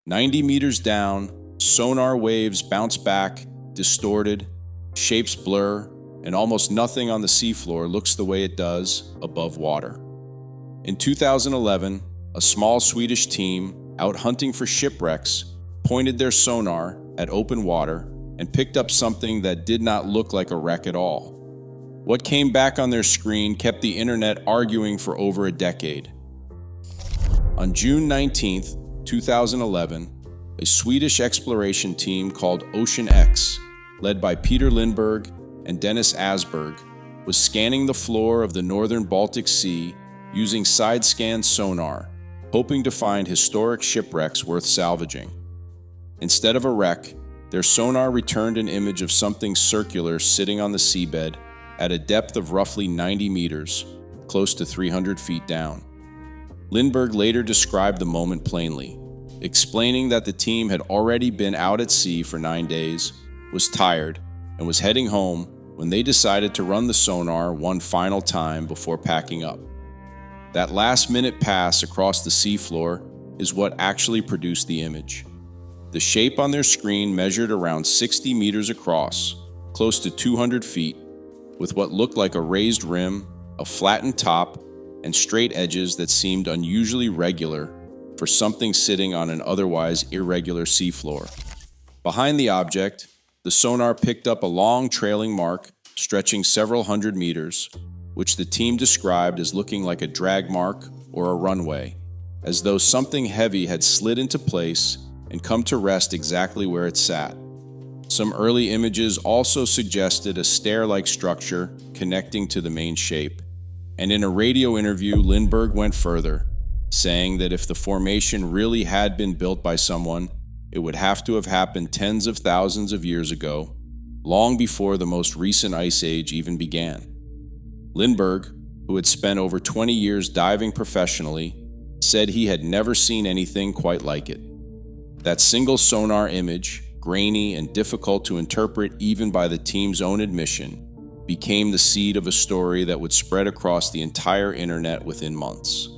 90 meters down, sonar waves bounce back, distorted, shapes blur, and almost nothing on the seafloor looks the way it does above water. In 2011, a small Swedish team, out hunting for shipwrecks, pointed their sonar at open water and picked up something that did not look like a wreck at all. What came back on their screen kept the internet arguing for over a decade. On June 19, 2011, a Swedish exploration team called Ocean X, led by Peter Lindberg and Dennis Asberg, was scanning the floor of the northern Baltic Sea using side-scan sonar, hoping to find historic shipwrecks worth salvaging. Instead of a wreck, their sonar returned an image of something circular sitting on the seabed at a depth of roughly 90 meters, close to 300 feet down. Lindberg later described the moment plainly, explaining that the team had already been out at sea for 9 days, was tired, and was heading home when they decided to run the sonar one final time before packing up. That last-minute pass across the seafloor is what actually produced the image. The shape on their screen measured around 60 meters across, close to 200 feet, with what looked like a raised rim, a flattened top, and straight edges that seemed unusually regular for something sitting on an otherwise irregular seafloor. Behind the object, the sonar picked up a long trailing mark stretching several hundred meters, which the team described as looking like a drag mark or a runway, as though something heavy had slid into place and come to rest exactly where it sat. Some early images also suggested a stair-like structure connecting to the main shape, and in a radio interview, Lindberg went further, saying that if the formation really had been built by someone, it would have to have happened tens of thousands of years ago, long before the most recent ice age even began. Lindberg, who had spent over 20 years diving professionally, said he had never seen anything quite like it. That single sonar image, grainy and difficult to interpret even by the team's own admission, became the seed of a story that would spread across the entire internet within months.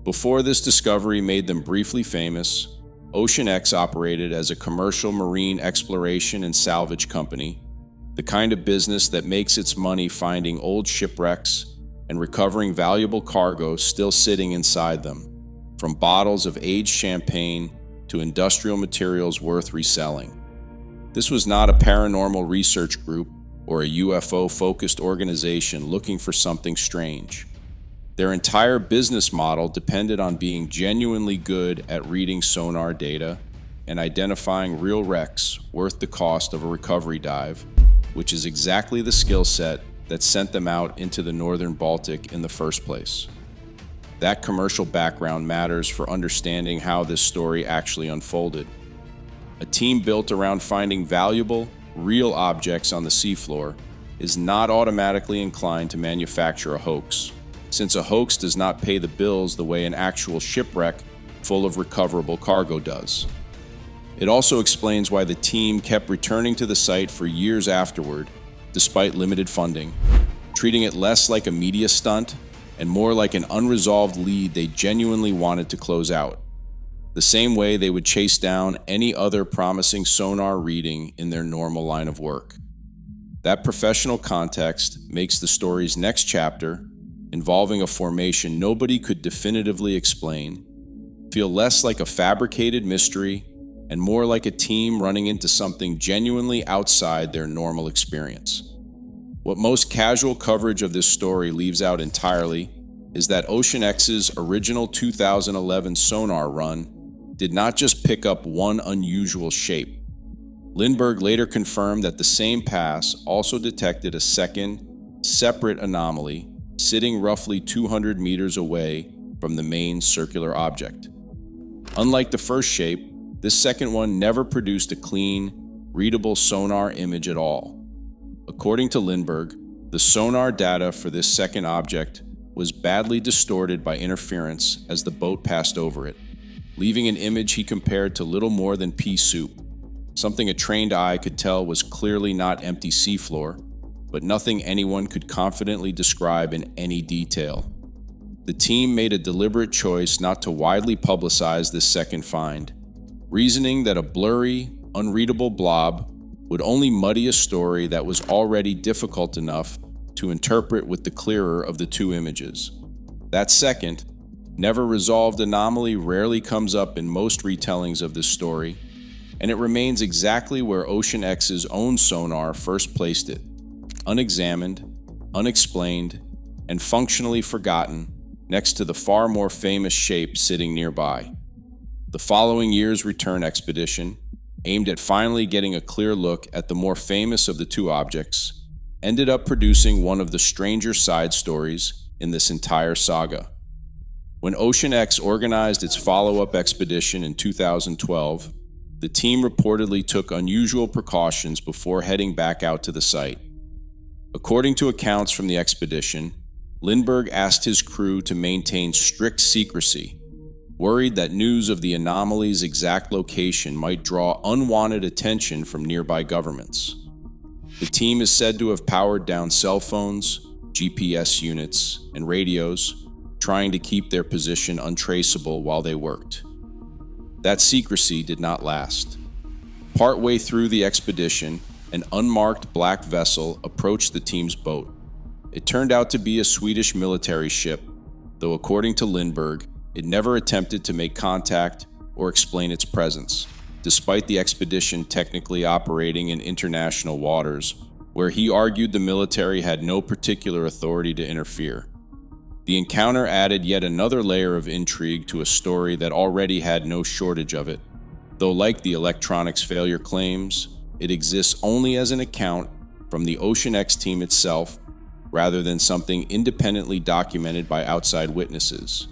Before this discovery made them briefly famous, Ocean X operated as a commercial marine exploration and salvage company, the kind of business that makes its money finding old shipwrecks and recovering valuable cargo still sitting inside them, from bottles of aged champagne to industrial materials worth reselling. This was not a paranormal research group or a UFO-focused organization looking for something strange. Their entire business model depended on being genuinely good at reading sonar data and identifying real wrecks worth the cost of a recovery dive, which is exactly the skill set that sent them out into the northern Baltic in the first place. That commercial background matters for understanding how this story actually unfolded. A team built around finding valuable, real objects on the seafloor is not automatically inclined to manufacture a hoax, since a hoax does not pay the bills the way an actual shipwreck full of recoverable cargo does. It also explains why the team kept returning to the site for years afterward, despite limited funding, treating it less like a media stunt and more like an unresolved lead they genuinely wanted to close out, the same way they would chase down any other promising sonar reading in their normal line of work. That professional context makes the story's next chapter, involving a formation nobody could definitively explain, feel less like a fabricated mystery and more like a team running into something genuinely outside their normal experience. What most casual coverage of this story leaves out entirely is that Ocean X's original 2011 sonar run did not just pick up one unusual shape. Lindberg later confirmed that the same pass also detected a second, separate anomaly sitting roughly 200 meters away from the main circular object. Unlike the first shape, this second one never produced a clean, readable sonar image at all. According to Lindberg, the sonar data for this second object was badly distorted by interference as the boat passed over it, leaving an image he compared to little more than pea soup, something a trained eye could tell was clearly not empty seafloor, but nothing anyone could confidently describe in any detail. the team made a deliberate choice not to widely publicize this second find, reasoning that a blurry, unreadable blob would only muddy a story that was already difficult enough to interpret with the clearer of the two images. That second, never resolved anomaly rarely comes up in most retellings of this story, and it remains exactly where Ocean X's own sonar first placed it, unexamined, unexplained, and functionally forgotten next to the far more famous shape sitting nearby. The following year's return expedition, aimed at finally getting a clear look at the more famous of the two objects, ended up producing one of the stranger side stories in this entire saga. When Ocean X organized its follow-up expedition in 2012, the team reportedly took unusual precautions before heading back out to the site. According to accounts from the expedition, Lindbergh asked his crew to maintain strict secrecy, worried that news of the anomaly's exact location might draw unwanted attention from nearby governments. The team is said to have powered down cell phones, GPS units, and radios, trying to keep their position untraceable while they worked. That secrecy did not last. Partway through the expedition, an unmarked black vessel approached the team's boat. It turned out to be a Swedish military ship, though according to Lindbergh, it never attempted to make contact or explain its presence, despite the expedition technically operating in international waters, where he argued the military had no particular authority to interfere. The encounter added yet another layer of intrigue to a story that already had no shortage of it, though like the electronics failure claims, it exists only as an account from the Ocean X team itself, rather than something independently documented by outside witnesses.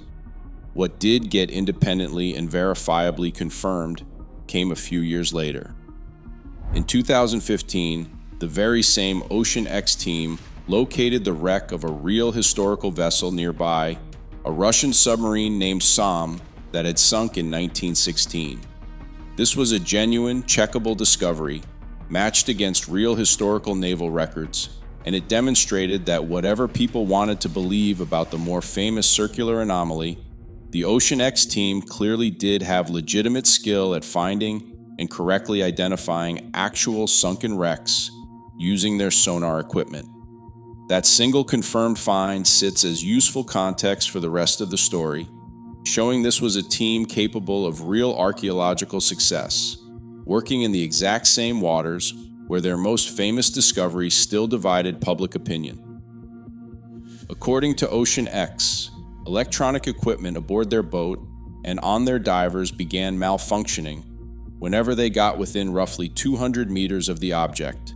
What did get independently and verifiably confirmed came a few years later. In 2015, the very same Ocean X team located the wreck of a real historical vessel nearby, a Russian submarine named Sam that had sunk in 1916. This was a genuine, checkable discovery, matched against real historical naval records, and it demonstrated that whatever people wanted to believe about the more famous circular anomaly, the Ocean X team clearly did have legitimate skill at finding and correctly identifying actual sunken wrecks using their sonar equipment. That single confirmed find sits as useful context for the rest of the story, showing this was a team capable of real archaeological success, working in the exact same waters where their most famous discovery still divided public opinion. According to Ocean X, electronic equipment aboard their boat and on their divers began malfunctioning whenever they got within roughly 200 meters of the object,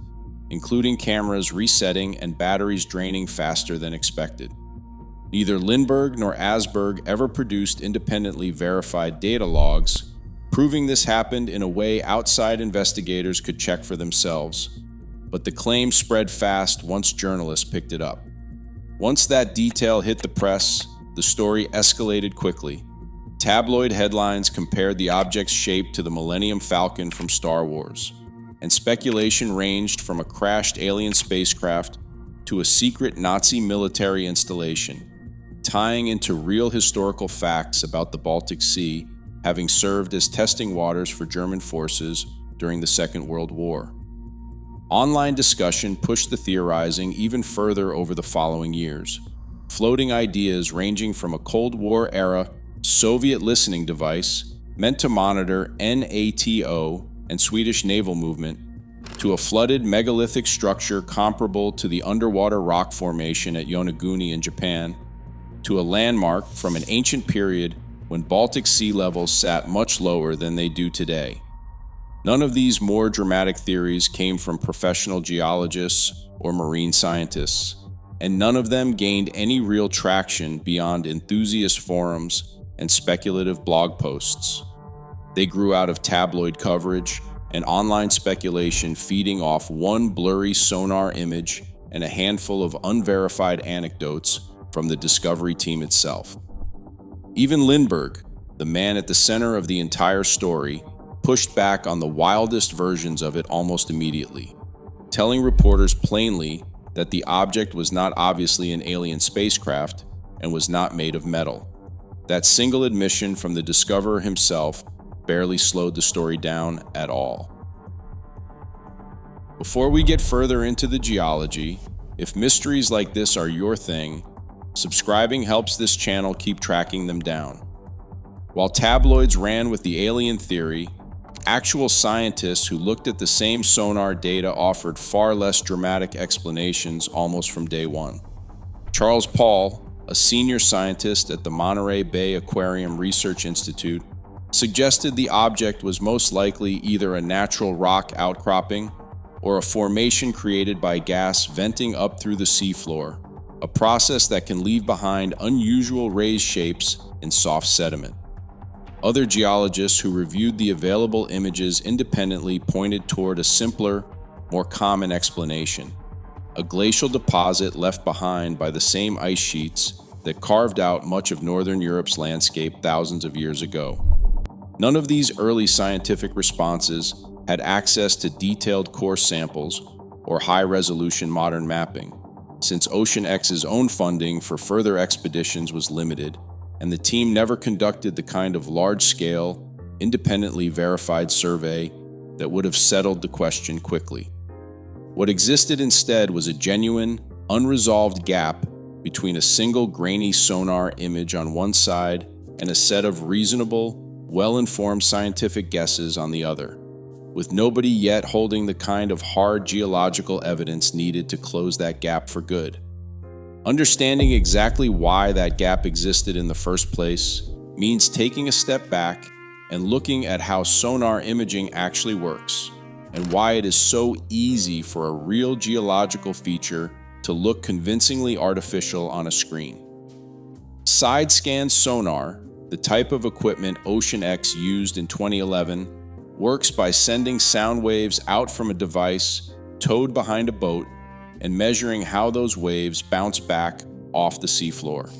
including cameras resetting and batteries draining faster than expected. Neither Lindbergh nor Asberg ever produced independently verified data logs, proving this happened in a way outside investigators could check for themselves, but the claim spread fast once journalists picked it up. Once that detail hit the press, the story escalated quickly. Tabloid headlines compared the object's shape to the Millennium Falcon from Star Wars, and speculation ranged from a crashed alien spacecraft to a secret Nazi military installation, tying into real historical facts about the Baltic Sea having served as testing waters for German forces during the Second World War. Online discussion pushed the theorizing even further over the following years, floating ideas ranging from a Cold War-era Soviet listening device meant to monitor NATO and Swedish naval movement, to a flooded megalithic structure comparable to the underwater rock formation at Yonaguni in Japan, to a landmark from an ancient period when Baltic sea levels sat much lower than they do today. None of these more dramatic theories came from professional geologists or marine scientists, and none of them gained any real traction beyond enthusiast forums and speculative blog posts. They grew out of tabloid coverage and online speculation feeding off one blurry sonar image and a handful of unverified anecdotes from the discovery team itself. Even Lindbergh, the man at the center of the entire story, pushed back on the wildest versions of it almost immediately, telling reporters plainly that the object was not obviously an alien spacecraft and was not made of metal. That single admission from the discoverer himself barely slowed the story down at all. Before we get further into the geology, if mysteries like this are your thing, subscribing helps this channel keep tracking them down. While tabloids ran with the alien theory, actual scientists who looked at the same sonar data offered far less dramatic explanations almost from day one. Charles Paul, a senior scientist at the Monterey Bay Aquarium Research Institute, suggested the object was most likely either a natural rock outcropping or a formation created by gas venting up through the seafloor, a process that can leave behind unusual raised shapes in soft sediment. Other geologists who reviewed the available images independently pointed toward a simpler, more common explanation: a glacial deposit left behind by the same ice sheets that carved out much of northern Europe's landscape thousands of years ago. None of these early scientific responses had access to detailed core samples or high-resolution modern mapping, since OceanX's own funding for further expeditions was limited, and the team never conducted the kind of large-scale, independently verified survey that would have settled the question quickly. What existed instead was a genuine, unresolved gap between a single grainy sonar image on one side and a set of reasonable, well-informed scientific guesses on the other, with nobody yet holding the kind of hard geological evidence needed to close that gap for good. Understanding exactly why that gap existed in the first place means taking a step back and looking at how sonar imaging actually works, and why it is so easy for a real geological feature to look convincingly artificial on a screen. Side-scan sonar, the type of equipment OceanX used in 2011, works by sending sound waves out from a device towed behind a boat and measuring how those waves bounce back off the seafloor.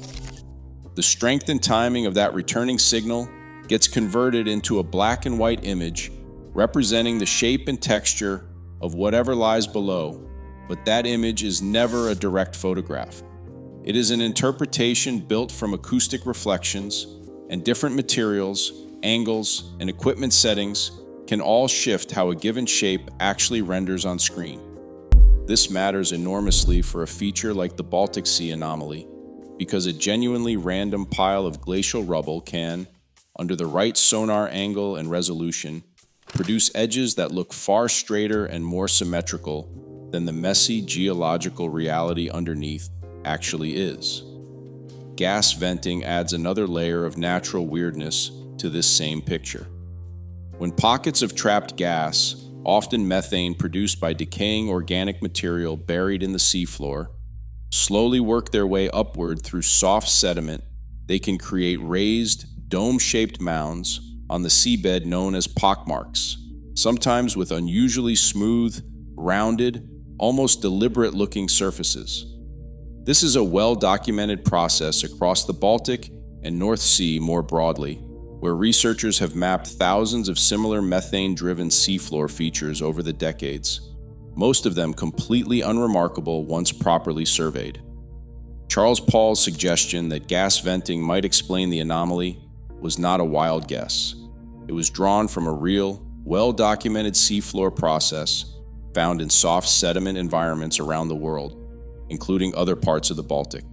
The strength and timing of that returning signal gets converted into a black and white image representing the shape and texture of whatever lies below, but that image is never a direct photograph. It is an interpretation built from acoustic reflections, and different materials, angles, and equipment settings can all shift how a given shape actually renders on screen. This matters enormously for a feature like the Baltic Sea Anomaly, because a genuinely random pile of glacial rubble can, under the right sonar angle and resolution, produce edges that look far straighter and more symmetrical than the messy geological reality underneath actually is. Gas venting adds another layer of natural weirdness to this same picture. When pockets of trapped gas, often methane produced by decaying organic material buried in the seafloor, slowly work their way upward through soft sediment, they can create raised, dome-shaped mounds on the seabed known as pockmarks, sometimes with unusually smooth, rounded, almost deliberate-looking surfaces. This is a well-documented process across the Baltic and North Sea more broadly, where researchers have mapped thousands of similar methane-driven seafloor features over the decades, most of them completely unremarkable once properly surveyed. Charles Paul's suggestion that gas venting might explain the anomaly was not a wild guess. It was drawn from a real, well-documented seafloor process found in soft sediment environments around the world, including other parts of the Baltic.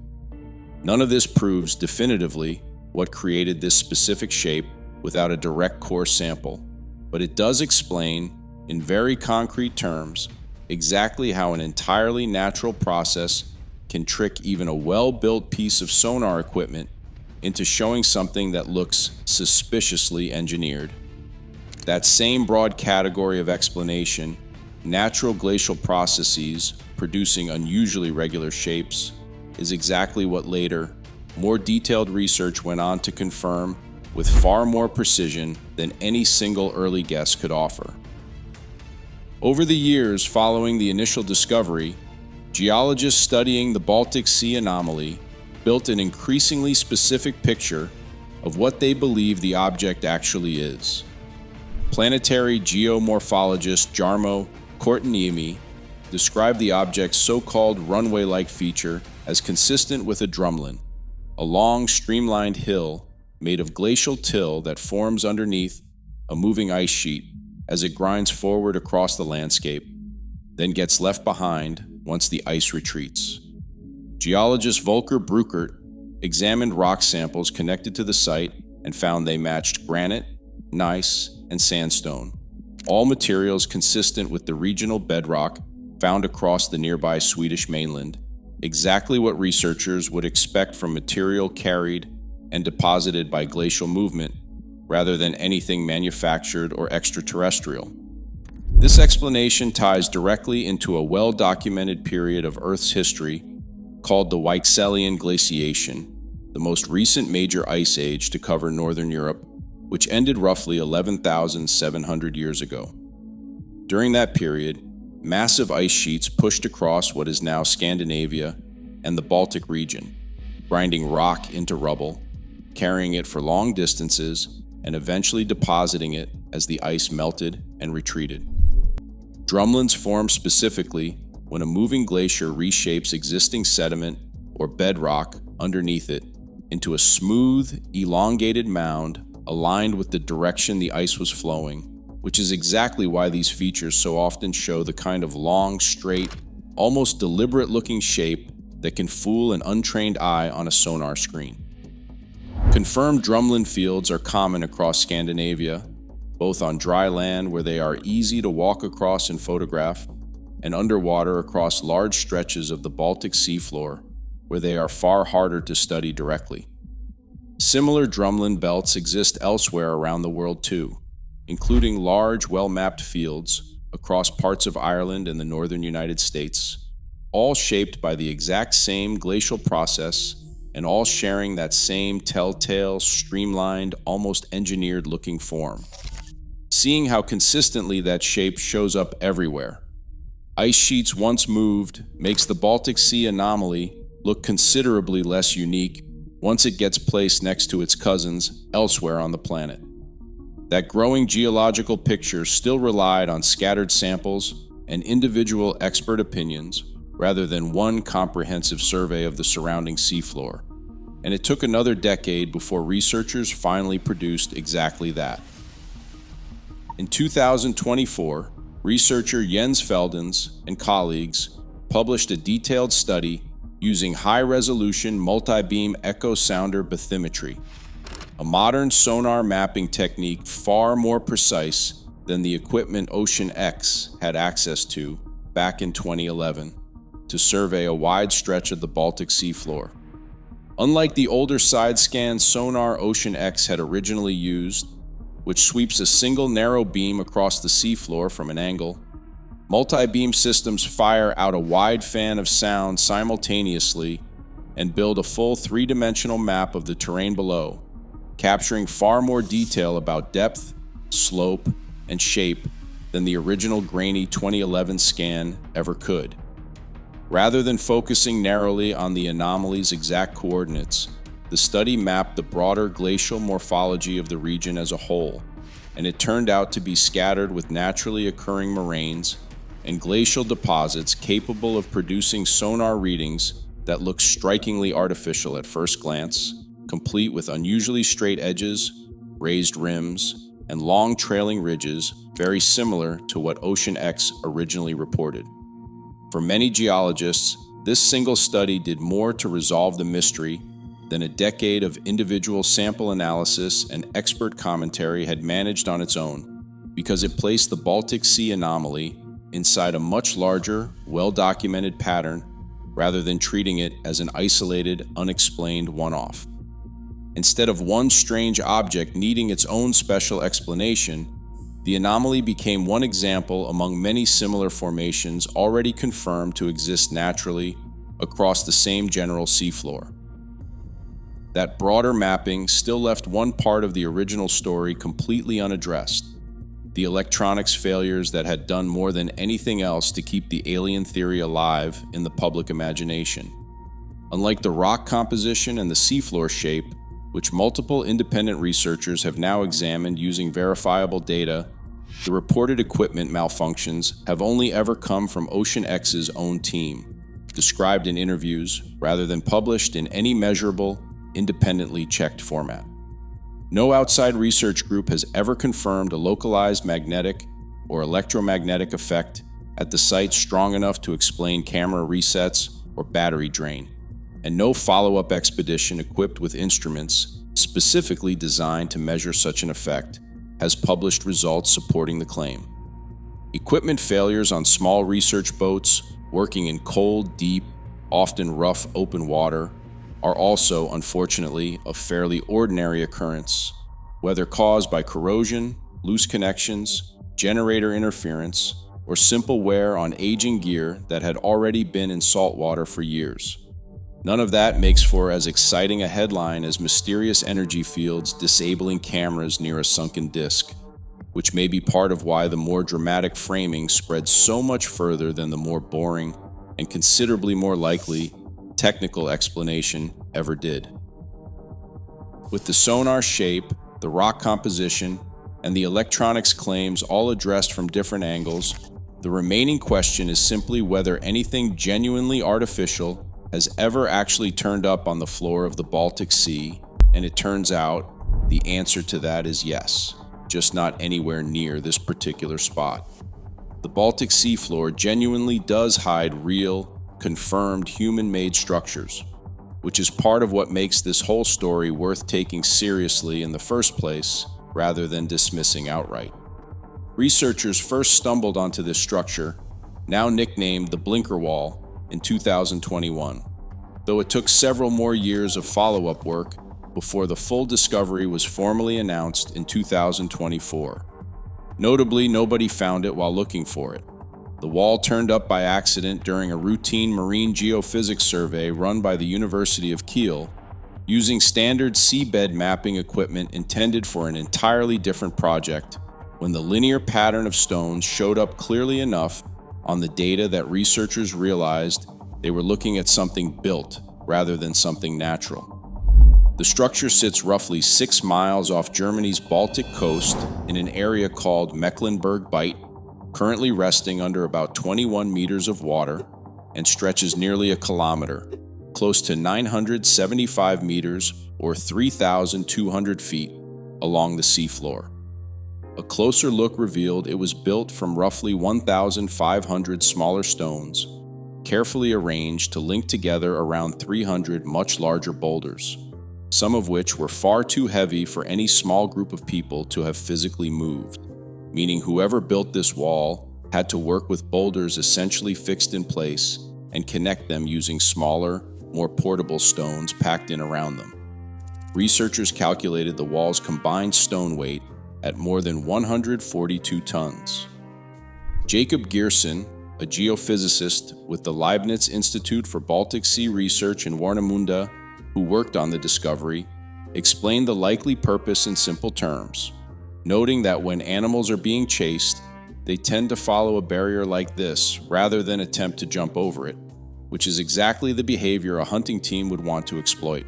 None of this proves definitively what created this specific shape without a direct core sample, but it does explain, in very concrete terms, exactly how an entirely natural process can trick even a well-built piece of sonar equipment into showing something that looks suspiciously engineered. That same broad category of explanation, natural glacial processes producing unusually regular shapes, is exactly what later, more detailed research went on to confirm with far more precision than any single early guess could offer. Over the years following the initial discovery, geologists studying the Baltic Sea Anomaly built an increasingly specific picture of what they believe the object actually is. Planetary geomorphologist Jarmo Korteniemi described the object's so-called runway-like feature as consistent with a drumlin, a long, streamlined hill made of glacial till that forms underneath a moving ice sheet as it grinds forward across the landscape, then gets left behind once the ice retreats. Geologist Volker Bruckert examined rock samples connected to the site and found they matched granite, gneiss, and sandstone, all materials consistent with the regional bedrock found across the nearby Swedish mainland, exactly what researchers would expect from material carried and deposited by glacial movement, rather than anything manufactured or extraterrestrial. This explanation ties directly into a well-documented period of Earth's history called the Weichselian glaciation, the most recent major ice age to cover northern Europe, which ended roughly 11,700 years ago. During that period, massive ice sheets pushed across what is now Scandinavia and the Baltic region, grinding rock into rubble, carrying it for long distances, and eventually depositing it as the ice melted and retreated. Drumlins form specifically when a moving glacier reshapes existing sediment or bedrock underneath it into a smooth, elongated mound aligned with the direction the ice was flowing, which is exactly why these features so often show the kind of long, straight, almost deliberate-looking shape that can fool an untrained eye on a sonar screen. Confirmed drumlin fields are common across Scandinavia, both on dry land where they are easy to walk across and photograph, and underwater across large stretches of the Baltic seafloor, where they are far harder to study directly. Similar drumlin belts exist elsewhere around the world too, including large, well-mapped fields across parts of Ireland and the northern United States, all shaped by the exact same glacial process and all sharing that same telltale, streamlined, almost engineered-looking form. Seeing how consistently that shape shows up everywhere. Ice sheets once moved makes the Baltic Sea Anomaly look considerably less unique once it gets placed next to its cousins elsewhere on the planet. That growing geological picture still relied on scattered samples and individual expert opinions rather than one comprehensive survey of the surrounding seafloor, and it took another decade before researchers finally produced exactly that. In 2024, researcher Jens Feldens and colleagues published a detailed study using high-resolution multi-beam echo sounder bathymetry, a modern sonar mapping technique far more precise than the equipment Ocean X had access to back in 2011 to survey a wide stretch of the Baltic seafloor. Unlike the older side-scan sonar Ocean X had originally used, which sweeps a single narrow beam across the seafloor from an angle, multi-beam systems fire out a wide fan of sound simultaneously and build a full three-dimensional map of the terrain below, capturing far more detail about depth, slope, and shape than the original grainy 2011 scan ever could. Rather than focusing narrowly on the anomaly's exact coordinates, the study mapped the broader glacial morphology of the region as a whole, and it turned out to be scattered with naturally occurring moraines and glacial deposits capable of producing sonar readings that look strikingly artificial at first glance, complete with unusually straight edges, raised rims, and long trailing ridges very similar to what Ocean X originally reported. For many geologists, this single study did more to resolve the mystery than a decade of individual sample analysis and expert commentary had managed on its own, because it placed the Baltic Sea Anomaly inside a much larger, well-documented pattern rather than treating it as an isolated, unexplained one-off. Instead of one strange object needing its own special explanation, the anomaly became one example among many similar formations already confirmed to exist naturally across the same general seafloor. That broader mapping still left one part of the original story completely unaddressed: the electronics failures that had done more than anything else to keep the alien theory alive in the public imagination. Unlike the rock composition and the seafloor shape, which multiple independent researchers have now examined using verifiable data, the reported equipment malfunctions have only ever come from Ocean X's own team, described in interviews rather than published in any measurable, independently checked format. No outside research group has ever confirmed a localized magnetic or electromagnetic effect at the site strong enough to explain camera resets or battery drain, and no follow-up expedition equipped with instruments specifically designed to measure such an effect has published results supporting the claim. Equipment failures on small research boats working in cold, deep, often rough open water are also, unfortunately, a fairly ordinary occurrence, whether caused by corrosion, loose connections, generator interference, or simple wear on aging gear that had already been in salt water for years. None of that makes for as exciting a headline as mysterious energy fields disabling cameras near a sunken disk, which may be part of why the more dramatic framing spreads so much further than the more boring and considerably more likely technical explanation ever did. With the sonar shape, the rock composition, and the electronics claims all addressed from different angles, the remaining question is simply whether anything genuinely artificial has ever actually turned up on the floor of the Baltic Sea, and it turns out the answer to that is yes, just not anywhere near this particular spot. The Baltic Sea floor genuinely does hide real, confirmed human-made structures, which is part of what makes this whole story worth taking seriously in the first place, rather than dismissing outright. Researchers first stumbled onto this structure, now nicknamed the Blinker Wall, in 2021, though it took several more years of follow-up work before the full discovery was formally announced in 2024. Notably, nobody found it while looking for it. The wall turned up by accident during a routine marine geophysics survey run by the University of Kiel, using standard seabed mapping equipment intended for an entirely different project, when the linear pattern of stones showed up clearly enough on the data that researchers realized they were looking at something built rather than something natural. The structure sits roughly 6 miles off Germany's Baltic coast in an area called Mecklenburg Bight, currently resting under about 21 meters of water, and stretches nearly a kilometer, close to 975 meters or 3,200 feet along the seafloor. A closer look revealed it was built from roughly 1,500 smaller stones, carefully arranged to link together around 300 much larger boulders, some of which were far too heavy for any small group of people to have physically moved, meaning whoever built this wall had to work with boulders essentially fixed in place and connect them using smaller, more portable stones packed in around them. Researchers calculated the wall's combined stone weight at more than 142 tons. Jacob Geersen, a geophysicist with the Leibniz Institute for Baltic Sea Research in Warnemünde, who worked on the discovery, explained the likely purpose in simple terms, noting that when animals are being chased, they tend to follow a barrier like this rather than attempt to jump over it, which is exactly the behavior a hunting team would want to exploit.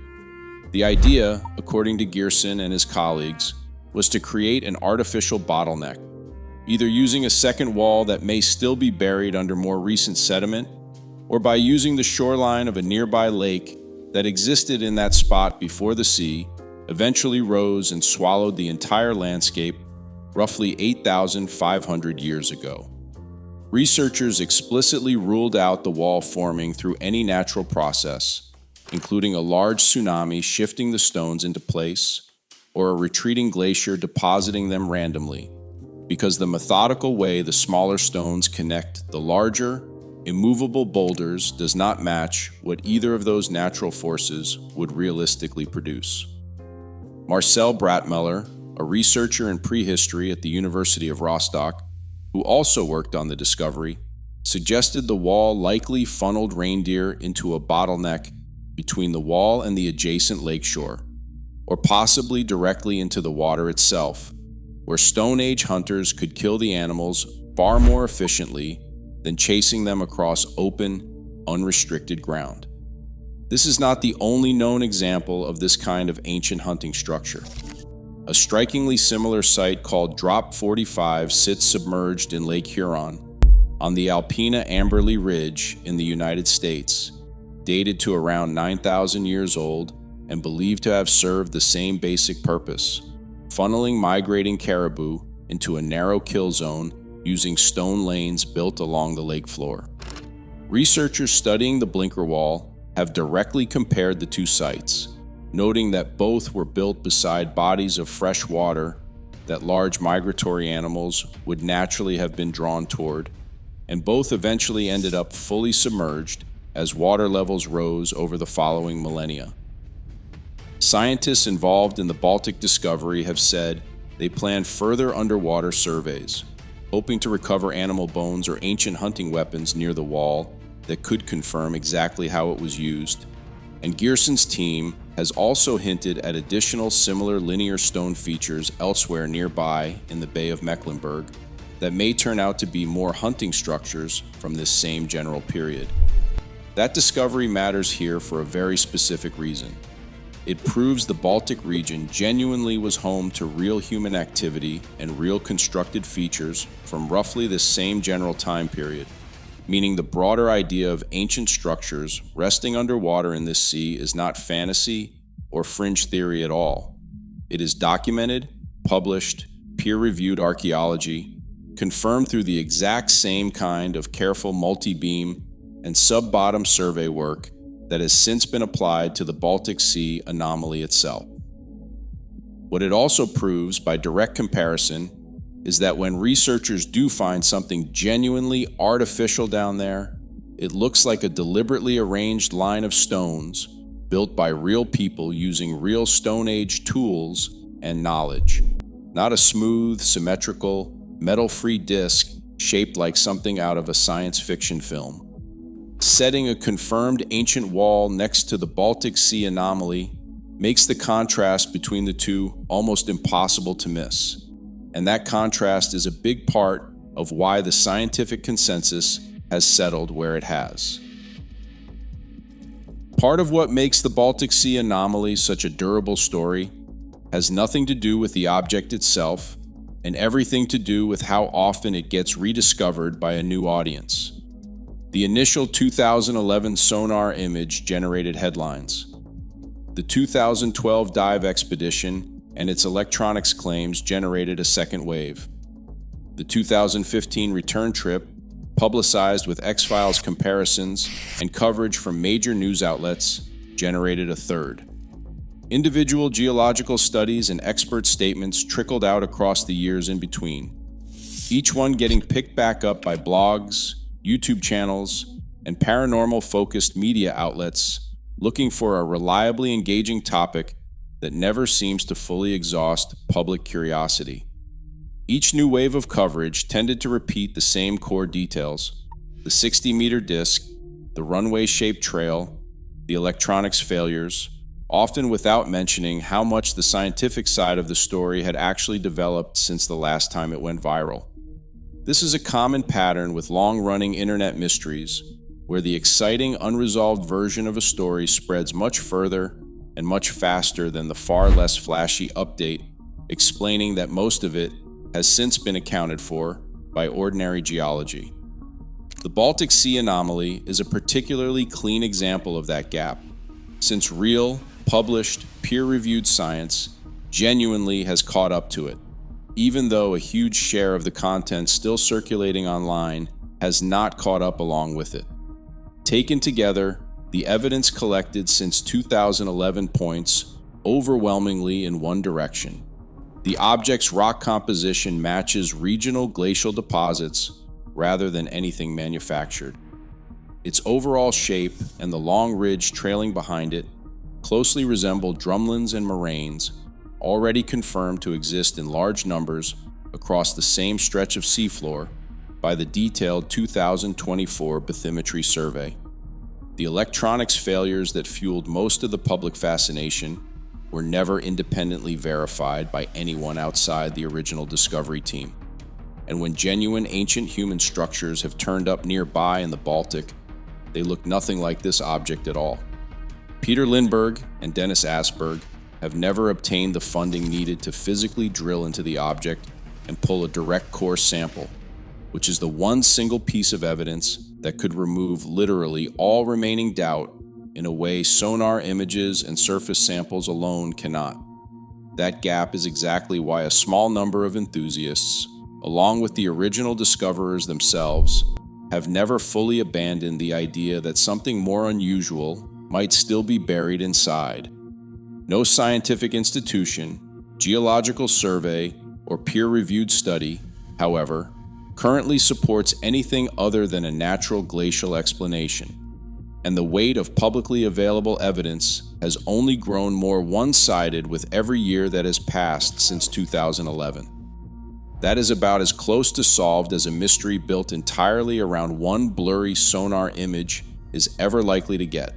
The idea, according to Geersen and his colleagues, was to create an artificial bottleneck, either using a second wall that may still be buried under more recent sediment, or by using the shoreline of a nearby lake that existed in that spot before the sea eventually rose and swallowed the entire landscape roughly 8,500 years ago. Researchers explicitly ruled out the wall forming through any natural process, including a large tsunami shifting the stones into place, or a retreating glacier depositing them randomly, because the methodical way the smaller stones connect the larger, immovable boulders does not match what either of those natural forces would realistically produce. Marcel Bratmüller, a researcher in prehistory at the University of Rostock, who also worked on the discovery, suggested the wall likely funneled reindeer into a bottleneck between the wall and the adjacent lakeshore, or possibly directly into the water itself, where Stone Age hunters could kill the animals far more efficiently than chasing them across open, unrestricted ground. This is not the only known example of this kind of ancient hunting structure. A strikingly similar site called Drop 45 sits submerged in Lake Huron on the Alpena Amberley Ridge in the United States, dated to around 9,000 years old and believed to have served the same basic purpose, funneling migrating caribou into a narrow kill zone using stone lanes built along the lake floor. Researchers studying the blinker wall have directly compared the two sites, noting that both were built beside bodies of fresh water that large migratory animals would naturally have been drawn toward, and both eventually ended up fully submerged as water levels rose over the following millennia. Scientists involved in the Baltic discovery have said they plan further underwater surveys, hoping to recover animal bones or ancient hunting weapons near the wall that could confirm exactly how it was used. And Gearson's team has also hinted at additional similar linear stone features elsewhere nearby in the Bay of Mecklenburg that may turn out to be more hunting structures from this same general period. That discovery matters here for a very specific reason. It proves the Baltic region genuinely was home to real human activity and real constructed features from roughly this same general time period, meaning the broader idea of ancient structures resting underwater in this sea is not fantasy or fringe theory at all. It is documented, published, peer-reviewed archaeology, confirmed through the exact same kind of careful multi-beam and sub-bottom survey work that has since been applied to the Baltic Sea Anomaly itself. What it also proves by direct comparison is that when researchers do find something genuinely artificial down there, it looks like a deliberately arranged line of stones built by real people using real Stone Age tools and knowledge, not a smooth, symmetrical, metal-free disc shaped like something out of a science fiction film. Setting a confirmed ancient wall next to the Baltic Sea Anomaly makes the contrast between the two almost impossible to miss. And that contrast is a big part of why the scientific consensus has settled where it has. Part of what makes the Baltic Sea Anomaly such a durable story has nothing to do with the object itself and everything to do with how often it gets rediscovered by a new audience. The initial 2011 Sonar image generated headlines. The 2012 dive expedition and its electronics claims generated a second wave. The 2015 return trip, publicized with X-Files comparisons and coverage from major news outlets, generated a third. Individual geological studies and expert statements trickled out across the years in between, each one getting picked back up by blogs, YouTube channels, and paranormal-focused media outlets looking for a reliably engaging topic that never seems to fully exhaust public curiosity. Each new wave of coverage tended to repeat the same core details: the 60-meter disc, the runway-shaped trail, the electronics failures, often without mentioning how much the scientific side of the story had actually developed since the last time it went viral. This is a common pattern with long-running internet mysteries, where the exciting, unresolved version of a story spreads much further and much faster than the far less flashy update explaining that most of it has since been accounted for by ordinary geology. The Baltic Sea Anomaly is a particularly clean example of that gap, since real, published, peer-reviewed science genuinely has caught up to it, even though a huge share of the content still circulating online has not caught up along with it. Taken together, the evidence collected since 2011 points overwhelmingly in one direction. The object's rock composition matches regional glacial deposits rather than anything manufactured. Its overall shape and the long ridge trailing behind it closely resemble drumlins and moraines, already confirmed to exist in large numbers across the same stretch of seafloor by the detailed 2024 bathymetry survey. The electronics failures that fueled most of the public fascination were never independently verified by anyone outside the original discovery team. And when genuine ancient human structures have turned up nearby in the Baltic, they look nothing like this object at all. Peter Lindbergh and Dennis Asberg have never obtained the funding needed to physically drill into the object and pull a direct core sample, which is the one single piece of evidence that could remove literally all remaining doubt in a way sonar images and surface samples alone cannot. That gap is exactly why a small number of enthusiasts, along with the original discoverers themselves, have never fully abandoned the idea that something more unusual might still be buried inside. No scientific institution, geological survey, or peer-reviewed study, however, currently supports anything other than a natural glacial explanation, and the weight of publicly available evidence has only grown more one-sided with every year that has passed since 2011. That is about as close to solved as a mystery built entirely around one blurry sonar image is ever likely to get.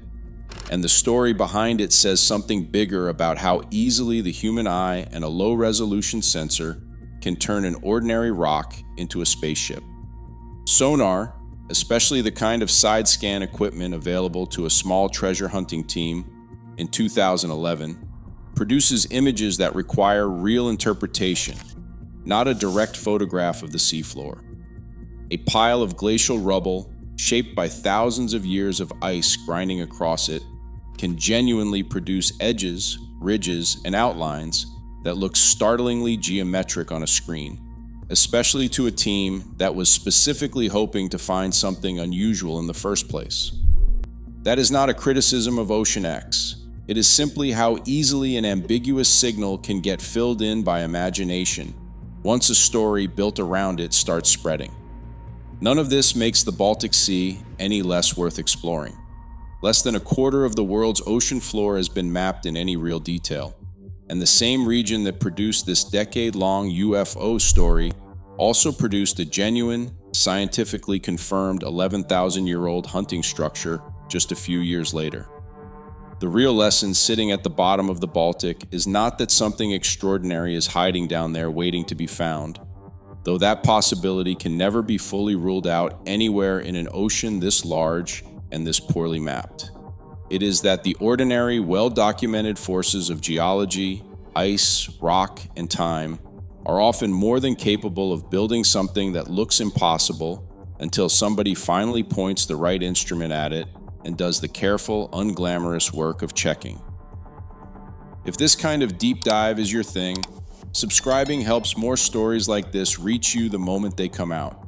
And the story behind it says something bigger about how easily the human eye and a low-resolution sensor can turn an ordinary rock into a spaceship. Sonar, especially the kind of side-scan equipment available to a small treasure hunting team in 2011, produces images that require real interpretation, not a direct photograph of the seafloor. A pile of glacial rubble, shaped by thousands of years of ice grinding across it, can genuinely produce edges, ridges, and outlines that look startlingly geometric on a screen, especially to a team that was specifically hoping to find something unusual in the first place. That is not a criticism of Ocean X. It is simply how easily an ambiguous signal can get filled in by imagination once a story built around it starts spreading. None of this makes the Baltic Sea any less worth exploring. Less than a quarter of the world's ocean floor has been mapped in any real detail, and the same region that produced this decade-long UFO story also produced a genuine, scientifically confirmed 11,000-year-old hunting structure just a few years later. The real lesson sitting at the bottom of the Baltic is not that something extraordinary is hiding down there waiting to be found, though that possibility can never be fully ruled out anywhere in an ocean this large and this poorly mapped. It is that the ordinary, well-documented forces of geology, ice, rock, and time are often more than capable of building something that looks impossible until somebody finally points the right instrument at it and does the careful, unglamorous work of checking. If this kind of deep dive is your thing, subscribing helps more stories like this reach you the moment they come out.